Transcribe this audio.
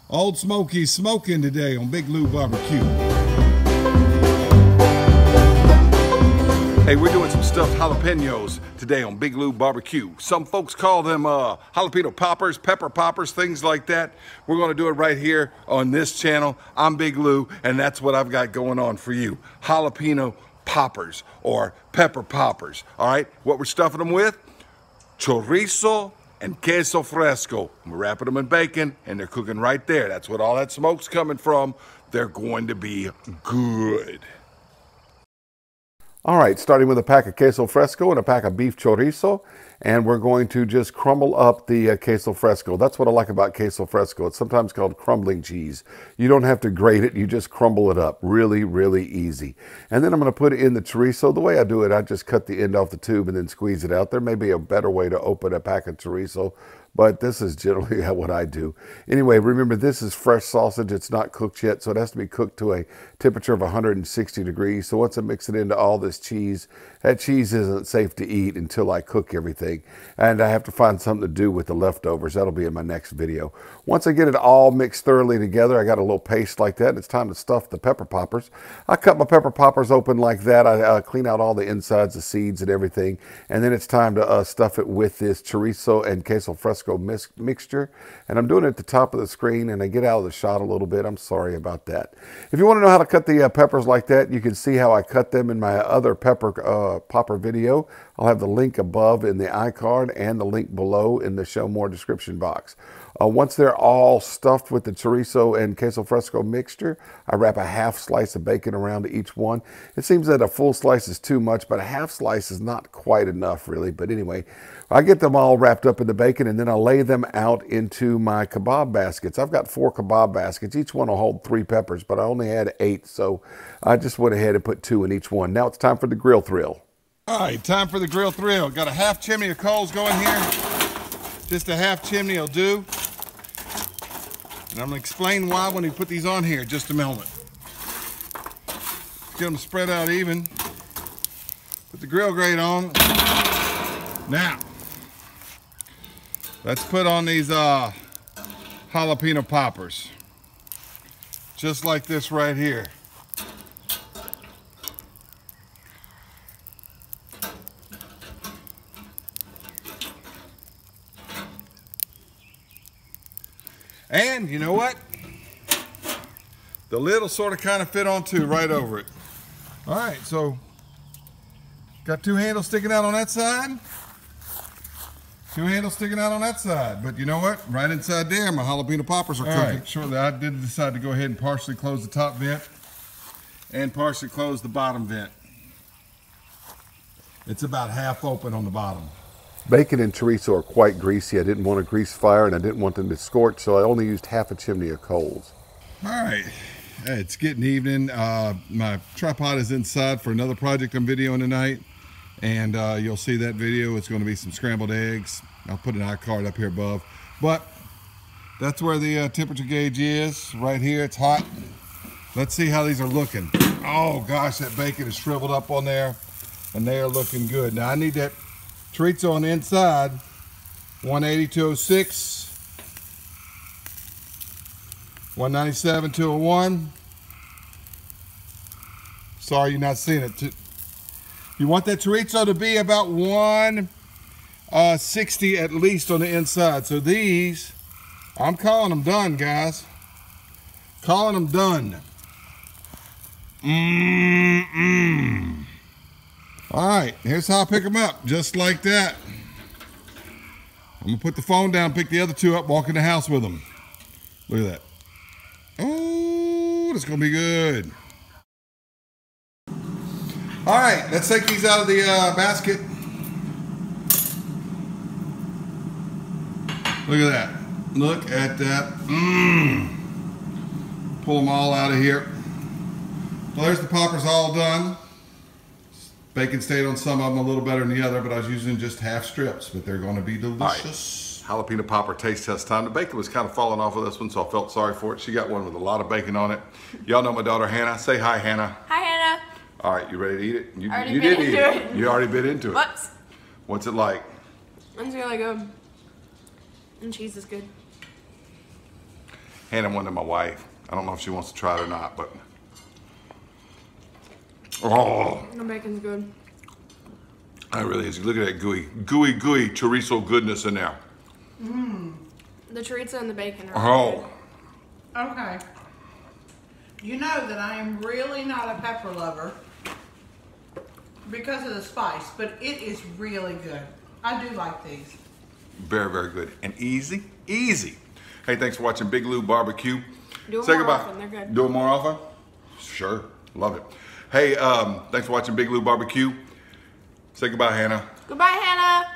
Old Smokey smoking today on Big Lou Barbecue. Hey, we're doing some stuffed jalapenos today on Big Lou Barbecue. Some folks call them jalapeno poppers, pepper poppers, things like that. We're gonna do it right here on this channel. I'm Big Lou, and that's what I've got going on for you. Jalapeno poppers or pepper poppers, all right? What we're stuffing them with? Chorizo and Queso Fresco. We're wrapping them in bacon, and they're cooking right there. That's what all that smoke's coming from. They're going to be good. All right, starting with a pack of Queso Fresco and a pack of beef chorizo, and we're going to just crumble up the Queso Fresco. That's what I like about Queso Fresco. It's sometimes called crumbling cheese. You don't have to grate it, you just crumble it up. Really, really easy. And then I'm going to put it in the chorizo. The way I do it, I just cut the end off the tube and then squeeze it out. There may be a better way to open a pack of chorizo, but this is generally what I do. Anyway, remember, this is fresh sausage. It's not cooked yet, so it has to be cooked to a temperature of 160 degrees. So once I mix it into all this cheese, that cheese isn't safe to eat until I cook everything. And I have to find something to do with the leftovers. That'll be in my next video. Once I get it all mixed thoroughly together, I got a little paste like that, and it's time to stuff the pepper poppers. I cut my pepper poppers open like that. I clean out all the insides, the seeds and everything. And then it's time to stuff it with this chorizo and Queso Fresco mixture. And I'm doing it at the top of the screen, and I get out of the shot a little bit. I'm sorry about that. If you want to know how to cut the peppers like that, you can see how I cut them in my other pepper popper video. I'll have the link above in the iCard and the link below in the show more description box. Once they're all stuffed with the chorizo and Queso Fresco mixture, I wrap a half slice of bacon around each one. It seems that a full slice is too much, but a half slice is not quite enough really. But anyway, I get them all wrapped up in the bacon, and then I lay them out into my kebab baskets. I've got 4 kebab baskets. Each one will hold 3 peppers, but I only had 8, so I just went ahead and put 2 in each one. Now it's time for the grill thrill. All right, time for the grill thrill. Got a half chimney of coals going here. Just a half chimney will do. And I'm gonna explain why when we put these on here in just a moment. Get them spread out even. Put the grill grate on. Now, let's put on these jalapeno poppers. Just like this right here. And you know what? The lid will sort of kind of fit on too, right over it. All right, so got 2 handles sticking out on that side. 2 handles sticking out on that side. But you know what? Right inside there, my jalapeno poppers are cooking. Right. Shortly, I did decide to go ahead and partially close the top vent and partially close the bottom vent. It's about half open on the bottom. Bacon and chorizo are quite greasy. I didn't want to grease fire, and I didn't want them to scorch, so I only used half a chimney of coals. All right, it's getting evening. My tripod is inside for another project I'm videoing tonight, and you'll see that video. It's going to be some scrambled eggs. I'll put an iCard up here above, but that's where the temperature gauge is. Right here, it's hot. Let's see how these are looking. Oh gosh, that bacon is shriveled up on there, and they are looking good. Now I need that chorizo on the inside, 180, 206, 197, 201. Sorry you're not seeing it. You want that chorizo to be about 160 at least on the inside. So these, I'm calling them done, guys. Calling them done. All right, here's how I pick them up, just like that. I'm gonna put the phone down, pick the other 2 up, walk in the house with them. Look at that. Oh, that's gonna be good. All right, let's take these out of the basket. Look at that. Look at that. Pull them all out of here. Well, there's the poppers all done. Bacon stayed on some of them a little better than the other, but I was using just half strips, but they're going to be delicious. Right. Jalapeno popper taste test time. The bacon was kind of falling off of this one, so I felt sorry for it. She got one with a lot of bacon on it. Y'all know my daughter Hannah. Say hi, Hannah. Hi, Hannah. All right, you ready to eat it? You already did bit eat into it. You already bit into it. Whoops. What's it like? It's really good. And cheese is good. handing one to my wife. I don't know if she wants to try it or not, but. Oh. The bacon's good. It really is. Look at that gooey chorizo goodness in there. Mmm. The chorizo and the bacon are good. Okay. You know that I am really not a pepper lover because of the spice, but it is really good. I do like these. Very, very good. And easy. Hey, thanks for watching Big Lou Barbecue. Do them more often, they're good. Do them more often? Sure, love it. Hey, thanks for watching Big Lou Barbecue. Say goodbye, Hannah. Goodbye, Hannah.